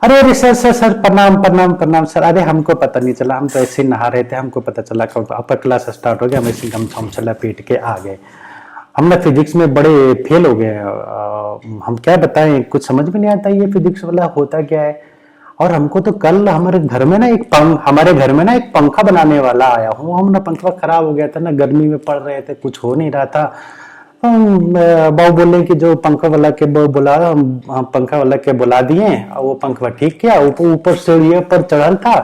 अरे अरे sir sir sir, प्रणाम प्रणाम प्रणाम सर। अरे हमको पता नहीं चला, हम तो ऐसे ही नहा रहे थे, हमको पता चला कब आपका क्लास स्टार्ट हो गया, हम ऐसे ही हम चला पीट के आ गए। हम ना फिजिक्स में बड़े फेल हो गए। हम क्या बताएं, कुछ समझ में नहीं आता ये फिजिक्स वाला होता क्या है। और हमको तो कल हमारे घर में ना एक पंखा बनाने वाला आया हूँ, हम ना पंखा खराब हो गया था ना, गर्मी में पड़ रहे थे, कुछ हो नहीं रहा था। बाबू बोले कि जो पंखा वाला के बुला, हम पंखा वाला के बुला दिए और वो पंखा ठीक किया। ऊपर ऊपर सीढ़ियों पर चढ़ल था,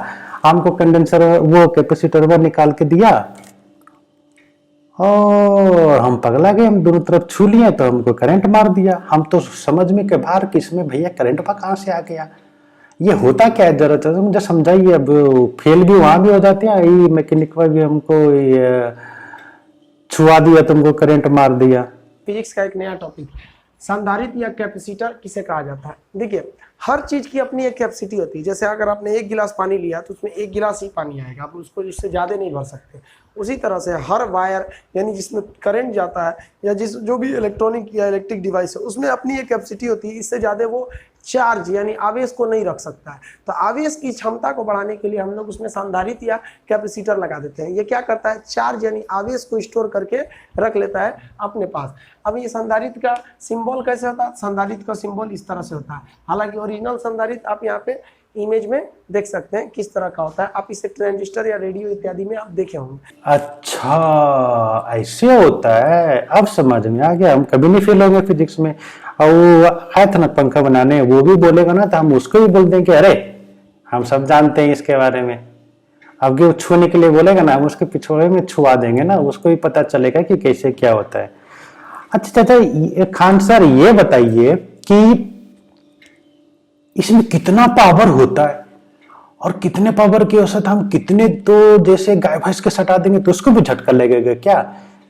हमको कंडेंसर वो कैपेसिटर वो निकाल के दिया और हम पगला गए। हम दोनों तरफ छू लिए तो हमको करंट मार दिया। हम तो समझ में के बाहर कि इसमें भैया करंट पा कहाँ से आ गया, ये होता क्या है, जरा तो मुझे समझाइए। अब फेल भी वहां भी हो जाते हैं, ये मैकेनिक भी हमको छुआ दिया, तुमको करंट मार दिया। फिजिक्स का एक नया टॉपिक, संधारित्र या कैपेसिटर किसे कहा जाता है। देखिए, हर चीज की अपनी एक कैपेसिटी होती है। जैसे अगर आपने 1 गिलास पानी लिया तो उसमें 1 गिलास ही पानी आएगा, आप उसको इससे ज्यादा नहीं भर सकते। उसी तरह से हर वायर यानी जिसमें करंट जाता है या जो भी इलेक्ट्रॉनिक या इलेक्ट्रिक डिवाइस है उसमें अपनी एक कैपेसिटी होती है, इससे ज्यादा वो चार्ज यानी आवेश को नहीं रख सकता है। तो आवेश की क्षमता को बढ़ाने के लिए हम लोग उसमें संधारित्र या कैपेसिटर लगा देते हैं। ये क्या करता है, चार्ज यानी आवेश को स्टोर करके रख लेता है अपने पास। अब ये संधारित्र का सिंबल कैसे होता है, संधारित्र का सिंबल इस तरह से होता है। हालांकि ओरिजिनल संधारित्र आप यहाँ पे इमेज में देख सकते हैं किस तरह का होता है, आप इसे ट्रांजिस्टर या रेडियो इत्यादि में आप देखे होंगे। अच्छा ऐसे होता है, अब समझ में आ गया। हम कभी नहीं फेल होंगे फिजिक्स में। और वो आया था ना पंखा बनाने, वो भी बोलेगा ना तो हम उसको भी बोल देंगे अरे हम सब जानते हैं इसके बारे में। अब वो छूने के लिए बोलेगा ना, हम उसके पिछोड़े में छुआ देंगे ना, उसको भी पता चलेगा कि कैसे क्या होता है। अच्छा चाचा खान सर, ये बताइए कि इसमें कितना पावर होता है और कितने पावर के औसत हम कितने, तो जैसे गाय भैंस के सटा देंगे तो उसको भी झटका लगेगा क्या,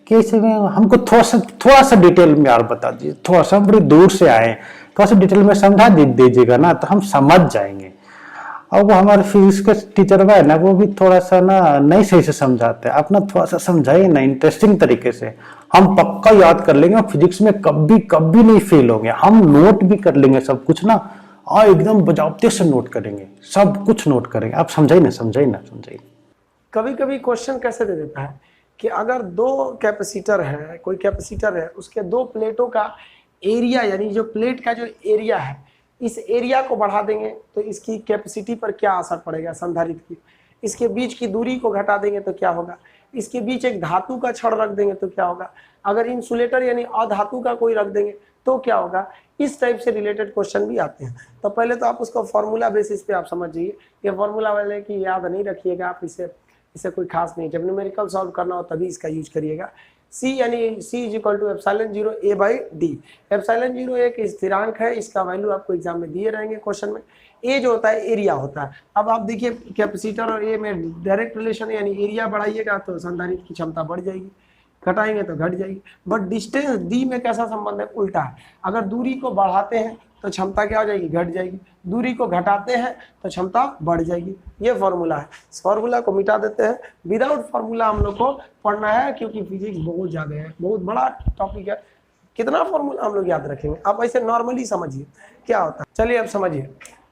कैसे में हमको थोड़ा सा डिटेल में यार बता दीजिए। थोड़ा सा बड़ी दूर से आए, थोड़ा सा डिटेल में समझा दीजिएगा ना तो हम समझ जाएंगे। और वो हमारे फिजिक्स के टीचर है ना, वो भी थोड़ा सा ना नहीं सही से समझाते हैं। आप ना थोड़ा सा समझाइए ना इंटरेस्टिंग तरीके से, हम पक्का याद कर लेंगे। फिजिक्स में कभी कभी नहीं फेल होंगे, हम नोट भी कर लेंगे सब कुछ ना, और एकदम बजावते से नोट करेंगे, सब कुछ नोट करेंगे। आप समझाइए ना समझाइए ना समझाइए। कभी कभी क्वेश्चन कैसे दे देता है कि अगर 2 कैपेसिटर है, कोई कैपेसिटर है, उसके 2 प्लेटों का एरिया यानी जो प्लेट का जो एरिया है, इस एरिया को बढ़ा देंगे तो इसकी कैपेसिटी पर क्या असर पड़ेगा संधारित्र की। इसके बीच की दूरी को घटा देंगे तो क्या होगा, इसके बीच एक धातु का छड़ रख देंगे तो क्या होगा, अगर इंसुलेटर यानी अधातु का कोई रख देंगे तो क्या होगा। इस टाइप से रिलेटेड क्वेश्चन भी आते हैं। तो पहले तो आप उसको फॉर्मूला बेसिस पे आप समझिए। ये फॉर्मूला वाले की याद नहीं रखिएगा आप, इसे कोई खास नहीं, जब न्यूमेरिकल सॉल्व करना हो तभी इसका यूज करिएगा। C यानी C is equal to epsilon 0 A by D. Epsilon 0 एक स्थिरांक है, इसका वैल्यू आपको एग्जाम में दिए रहेंगे क्वेश्चन में। A जो होता है एरिया होता है। अब आप देखिए कैपेसिटर और A में डायरेक्ट रिलेशन है, यानी एरिया बढ़ाइएगा तो संधारित्र की क्षमता बढ़ जाएगी, घटाएंगे तो घट जाएगी। बट डिस्टेंस D में कैसा संबंध है, उल्टा है। अगर दूरी को बढ़ाते हैं तो क्षमता क्या हो जाएगी, घट जाएगी। दूरी को घटाते हैं तो क्षमता बढ़ जाएगी। ये फॉर्मूला है, इस फॉर्मूला को मिटा देते हैं। विदाउट फॉर्मूला हम लोग को पढ़ना है, क्योंकि फिजिक्स बहुत ज्यादा है, बहुत बड़ा टॉपिक है। कितना फॉर्मूला हम लोग याद रखेंगे, आप ऐसे नॉर्मली समझिए क्या होता है। चलिए अब समझिए,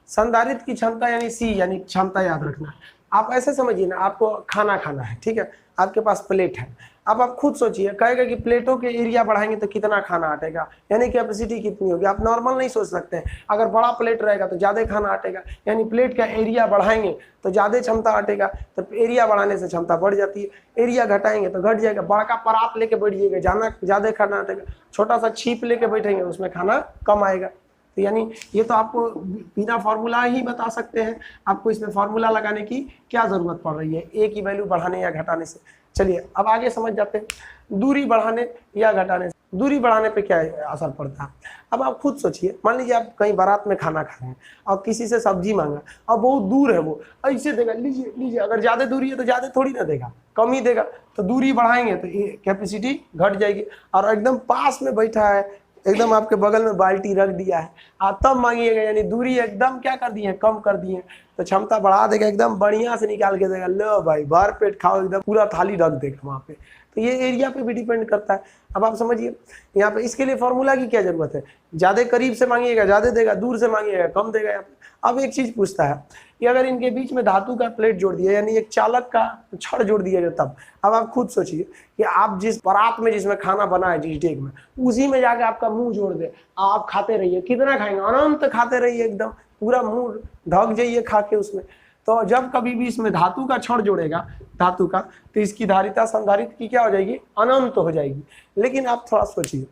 संधारित्र की क्षमता यानी C यानी क्षमता याद रखना है। आप ऐसे समझिए ना, आपको खाना खाना है, ठीक है, आपके पास प्लेट है। अब आप खुद सोचिए, कहेगा कि प्लेटों के एरिया बढ़ाएंगे तो कितना खाना हटेगा, यानी कैपेसिटी कितनी होगी। आप नॉर्मल नहीं सोच सकते हैं, अगर बड़ा प्लेट रहेगा तो ज्यादा खाना हटेगा, यानी प्लेट का एरिया बढ़ाएंगे तो ज्यादा क्षमता हटेगा। तो एरिया बढ़ाने से क्षमता बढ़ जाती है, एरिया घटाएंगे तो घट जाएगा। बड़ा परात लेके बैठिएगा, ज्यादा खाना हटेगा। छोटा सा छीप लेके बैठेंगे, उसमें खाना कम आएगा। तो यानी ये तो आपको बिना फॉर्मूला ही बता सकते हैं, आपको इसमें फॉर्मूला लगाने की क्या जरूरत पड़ रही है ए की वैल्यू बढ़ाने या घटाने से। चलिए अब आगे समझ जाते हैं, दूरी बढ़ाने या घटाने से। दूरी बढ़ाने पे क्या असर पड़ता है, अब आप खुद सोचिए। मान लीजिए आप कहीं बारात में खाना खा रहे हैं और किसी से सब्जी मांगा और बहुत दूर है, वो ऐसे देगा, लीजिए लीजिए। अगर ज्यादा दूरी है तो ज्यादा थोड़ी ना देगा, कम ही देगा। तो दूरी बढ़ाएंगे तो कैपेसिटी घट जाएगी। और एकदम पास में बैठा है, एकदम आपके बगल में बाल्टी रख दिया है, आप तब मांगिएगा, यानी दूरी एकदम क्या कर दी है, कम कर दी है, तो क्षमता बढ़ा देगा, एकदम बढ़िया से निकाल के देगा। लो भाई भर पेट खाओ, एकदम पूरा थाली रख देगा वहां पे। तो ये एरिया पे भी डिपेंड करता है। अब आप समझिए यहाँ पे इसके लिए फॉर्मूला की क्या जरूरत है, ज्यादा करीब से मांगिएगा ज्यादा देगा, दूर से मांगिएगा कम देगा। यहाँ पे अब एक चीज पूछता है कि अगर इनके बीच में धातु का प्लेट जोड़ दिया, यानी एक चालक का छड़ जोड़ दिया जाए, तब अब आप खुद सोचिए कि आप जिस परात में जिसमें खाना बना है, जिस डेग में, उसी में जाके आपका मुंह जोड़ दे, आप खाते रहिए, कितना खाएंगे, अनंत खाते रहिए, एकदम पूरा मुंह ढक जाइए खा के उसमें। तो जब कभी भी इसमें धातु का छड़ जोड़ेगा, धातु का, तो इसकी धारिता संधारित्र की क्या हो जाएगी, अनंत हो जाएगी। लेकिन आप थोड़ा सोचिए,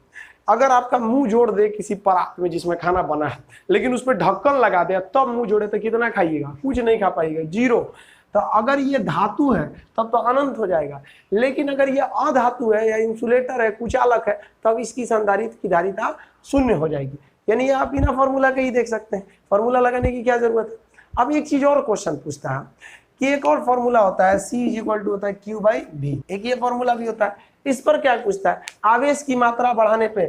अगर आपका मुंह जोड़ दे किसी परात में जिसमें खाना बना है, लेकिन उसमें ढक्कन लगा दे तब मुंह जोड़े, तो कितना खाइएगा, कुछ नहीं खा पाइएगा, जीरो। तो अगर ये धातु है तब तो अनंत हो जाएगा, लेकिन अगर ये अधातु है या इंसुलेटर है, कुचालक है, तब इसकी संधारित्र की धारिता शून्य हो जाएगी। यानी आप बिना फॉर्मूला के ही देख सकते हैं, फॉर्मूला लगाने की क्या जरूरत है। अब एक चीज और क्वेश्चन पूछता है कि एक और फॉर्मूला होता है C = होता है Q/V, एक ये फॉर्मूला भी होता है। इस पर क्या पूछता है, आवेश की मात्रा बढ़ाने पे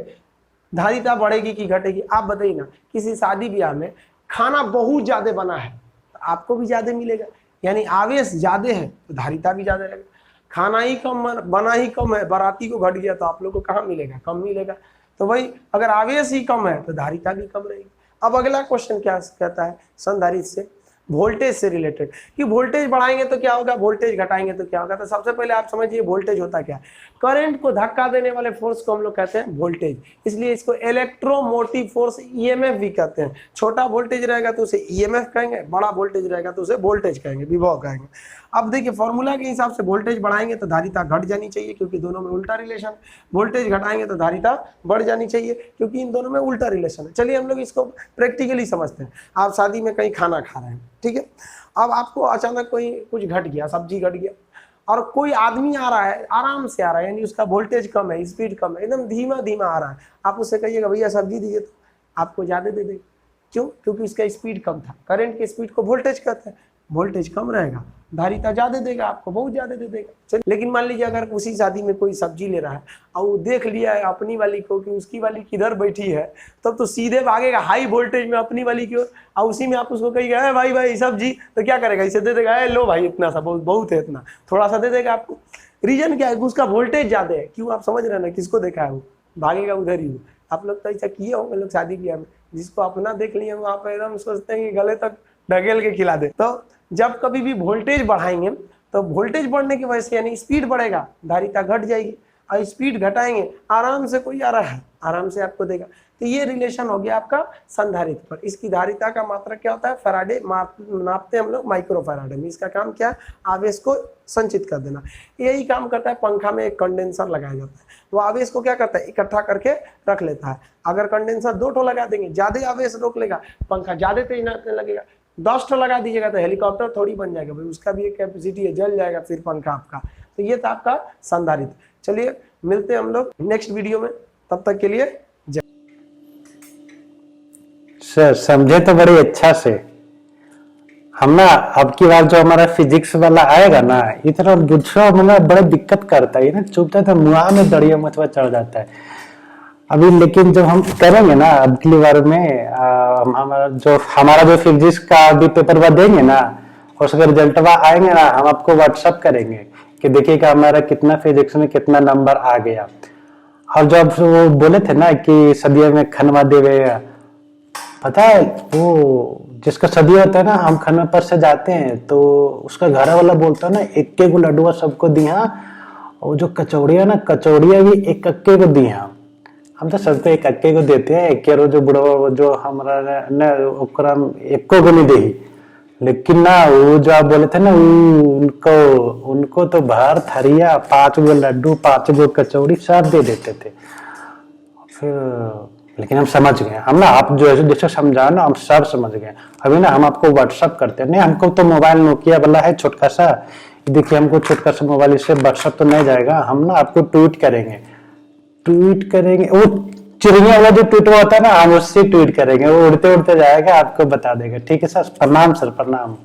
धारिता बढ़ेगी कि घटेगी। आप बताइए ना, किसी शादी ब्याह में खाना बहुत ज्यादा बना है तो आपको भी ज्यादा मिलेगा, यानी आवेश ज्यादा है तो धारिता भी ज्यादा रहेगा। खाना ही कम बना ही कम है, बाराती को घट गया तो आप लोग को कहाँ मिलेगा, कम मिलेगा। तो वही अगर आवेश ही कम है तो धारिता भी कम रहेगी। अब अगला क्वेश्चन क्या कहता है, संधारित्र से वोल्टेज से रिलेटेड, कि वोल्टेज बढ़ाएंगे तो क्या होगा, वोल्टेज घटाएंगे तो क्या होगा। तो सबसे पहले आप समझिए वोल्टेज होता क्या है। करंट को धक्का देने वाले फोर्स को हम लोग कहते हैं वोल्टेज, इसलिए इसको इलेक्ट्रोमोटिव फोर्स ईएमएफ भी कहते हैं। छोटा वोल्टेज रहेगा तो उसे ईएमएफ कहेंगे, बड़ा वोल्टेज रहेगा तो उसे वोल्टेज कहेंगे, विभव कहेंगे। अब देखिए फॉर्मूला के हिसाब से वोल्टेज बढ़ाएंगे तो धारिता घट जानी चाहिए, क्योंकि दोनों में उल्टा रिलेशन। वोल्टेज घटाएंगे तो धारिता बढ़ जानी चाहिए, क्योंकि इन दोनों में उल्टा रिलेशन है। चलिए हम लोग इसको प्रैक्टिकली समझते हैं। आप शादी में कहीं खाना खा रहे हैं, ठीक है, अब आपको अचानक कोई कुछ घट गया, सब्जी घट गया, और कोई आदमी आ रहा है, आराम से आ रहा है, यानी उसका वोल्टेज कम है, स्पीड कम है, एकदम धीमा धीमा आ रहा है। आप उससे कहिएगा भैया सब्जी दीजिए, तो आपको ज्यादा दे देगा। क्यों, क्योंकि उसका स्पीड कम था। करंट के स्पीड को वोल्टेज कहते हैं, वोल्टेज कम रहेगा, धारिता ज्यादा देगा, आपको बहुत ज्यादा दे देगा। चलिए, लेकिन मान लीजिए अगर उसी शादी में कोई सब्जी ले रहा है और वो देख लिया है अपनी वाली को कि उसकी वाली किधर बैठी है, तब तो सीधे भागेगा हाई वोल्टेज में अपनी वाली की ओर, और उसी में आप उसको कहिएगा भाई भाई सब्जी, तो क्या करेगा, इसे दे देगा, लो भाई इतना सा बहुत है, इतना थोड़ा सा दे देगा आपको। रीजन क्या है, उसका वोल्टेज ज्यादा है। क्यों, आप समझ रहे हैं ना, किसको देखा है, वो भागेगा उधर ही। आप लोग तो ऐसा किए होंगे लोग शादी ब्याह में, जिसको अपना देख लिए वहाँ पे एकदम सोचते हैं कि गले तक ढकेल के खिला दे। तो जब कभी भी वोल्टेज बढ़ाएंगे तो वोल्टेज बढ़ने की वजह से यानी स्पीड बढ़ेगा, धारिता घट जाएगी, और स्पीड घटाएंगे, आराम से कोई आ रहा है आराम से आपको देगा। तो ये रिलेशन हो गया आपका संधारित्र पर। इसकी धारिता का मात्रा क्या होता है, फैराडे नापते हैं हम लोग माइक्रो फैराडे में। इसका काम क्या है, आवेश को संचित कर देना। यही काम करता है पंखा में एक कंडेंसर लगाया जाता है, वो आवेश को क्या करता है, इकट्ठा करके रख लेता है। अगर कंडेंसर 2 ठो लगा देंगे, ज्यादा आवेश रोक लेगा, पंखा ज्यादा तेज नाचने लगेगा। 10 ठो लगा दीजिएगा तो हेलीकॉप्टर थोड़ी बन जाएगा भाई, उसका भी एक कैपेसिटी है, जल जाएगा फिर पंखा आपका। तो ये था आपका संधारित्र। चलिए मिलते हैं हम लोग नेक्स्ट वीडियो में, तब तक के लिए जय। सर समझे तो बड़ी अच्छा से हम ना। अब की बार जो हमारा फिजिक्स वाला आएगा ना, इतना बुझो मतलब बड़े दिक्कत करता है ना, चुपता था मुआ में दड़िया मतवा चढ़ जाता है अभी। लेकिन जब हम करेंगे ना अगली बार में हमारा जो फिजिक्स का अभी पेपर देंगे ना, और उसका रिजल्टवा आएंगे ना, हम आपको व्हाट्सअप करेंगे कि देखिएगा हमारा कितना फिजिक्स में कितना नंबर आ गया। और जब वो बोले थे ना कि सदिया में खनवा देवे, पता है वो जिसका सदिया होता है ना, हम खनवा पर से जाते हैं तो उसका घर वाला बोलता है ना, एक एक लड्डुआ सबको दिया, और जो कचौड़िया ना, कचौड़िया भी एक अक्के को दिया। हम तो सबको एक अक्के को देते हैं, एक जो बुढ़वा जो हमारा ना ओकरा एको को नहीं दे। लेकिन ना वो जो आप बोले थे ना, उनको तो भर थरिया 5 गो लड्डू 5 गो कचौड़ी सब दे देते थे। फिर लेकिन हम समझ गए, हम ना आप जो जैसे समझा ना, हम सब समझ गए। अभी ना हम आपको व्हाट्सअप करते हैं। नहीं, हमको तो मोबाइल नोकिया वाला है छोटका सा, देखिए हमको छोटका सा मोबाइल, इससे व्हाट्सअप तो नहीं जाएगा। हम ना आपको ट्वीट करेंगे, वो चिड़िया वाला जो ट्वीट होता है ना, हम उससे ट्वीट करेंगे, वो उड़ते उड़ते जाएगा, आपको बता देगा। ठीक है सर, प्रणाम सर, प्रणाम।